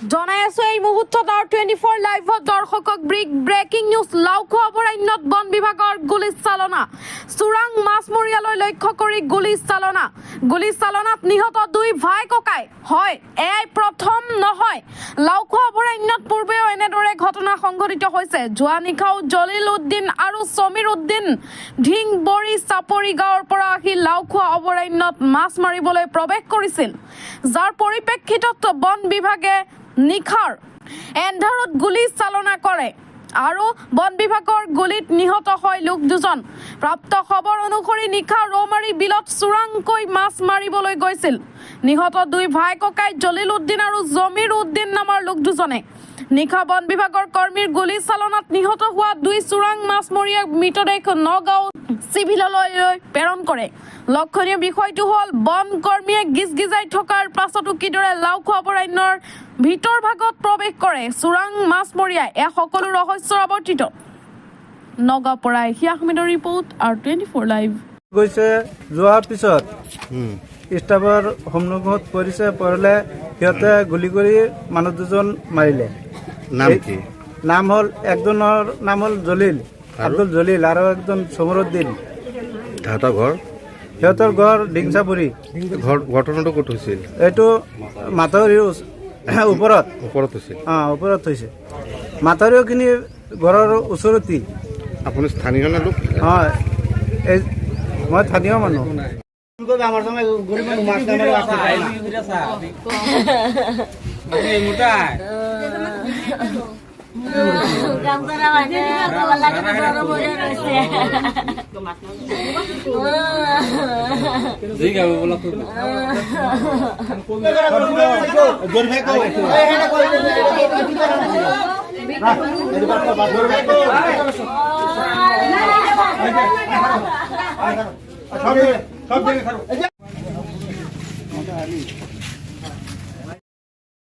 জনাই আছো এই মুহূৰ্তত আৰু 24 লাইভত দৰ্শকক ব্ৰেকিং নিউজ লাওখোৱা অভয়াৰণ্যত বন বিভাগৰ গুলীচালনা চোৰাং মাছমৰীয়ালৈ লক্ষ্য কৰি গুলীচালনাত নিহত দুই ভাই ককাই হয় এয়াই প্ৰথম নহয় লাওখোৱা অভয়াৰণ্যত পূৰ্বেও এনেদৰে ঘটনা সংঘটিত হৈছে যোৱা নিশাও জলিল উদ্দিন আৰু সমীৰ উদ্দিন ঢিংবৰী চাপৰি গাঁৱৰ পৰা আহি লাওখোৱা অভয়াৰণ্যত মাছ মাৰিবলৈ প্ৰৱেশ কৰিছিল যাৰ পৰিপ্ৰেক্ষিতত বন বিভাগে নিখাৰ এন্ধাৰত গুলি চালনা কৰে আৰু বন বিভাগৰ গুলিত নিহত হয় লোক দুজন প্ৰাপ্ত খবৰ অনুসৰি নিখা ৰৌমাৰী বিলত চোৰাংকৈ মাছ মাৰিবলৈ গৈছিল নিহত দুই ভাই ককাই জলিল উদ্দিন আৰু জমিৰ উদ্দিন নামৰ লোক দুজনে নিখা বন বিভাগৰ কৰ্মীৰ গুলি চালনাত নিহত হোৱা দুই চোৰাং মাছমৰীয়াক মৃতদেহ নগাঁও চিভিললৈ প্ৰেৰণ কৰে লক্ষণীয় বিষয়টো হ'ল বন কৰ্মীয়ে গিজগিজাই থকাৰ পাছতো কিদৰে লাওখোৱা অভয়াৰণ্যৰ ভিতৰ ভাগত প্ৰৱেশ কৰে চোৰাং মাছমৰীয়াই এই সকলো ৰহস্য আৱৰ্তিত নগাঁৱৰ পৰা আহমেদৰ ৰিপৰ্ট আৰু 24 লাইভ গৈছে যোৱাৰ পিছত ষ্টাফৰ সন্মুখত পৰিছে পৰিলে সিহঁতে গুলি কৰি মানুহ দুজন মাৰিলে নাম কি নাম হ'ল একজনৰ নাম হ'ল জলিল আব্দুল জলিল আৰু একজন সমৰুদ্দিন সিহঁতৰ ঘৰ ডিংচাপুৰী ঘটনাটো ক'ত হৈছিল এইটো মাথাউৰিৰ ওপৰত হৈছিল ওপৰত হৈছে মাথাউৰিখিনি ঘৰৰ ওচৰতে আপুনি স্থানীয় নে লোক হয় এই মই স্থানীয় মানুহ আমার সঙ্গে গরিব মানুষ মাছ ধরে আসে কাম করা মানে গলা কাটা বড় বড় রয়েছে দুই গাবে বলা তো জোর ভাই কো এই হেনা কই সব দিকে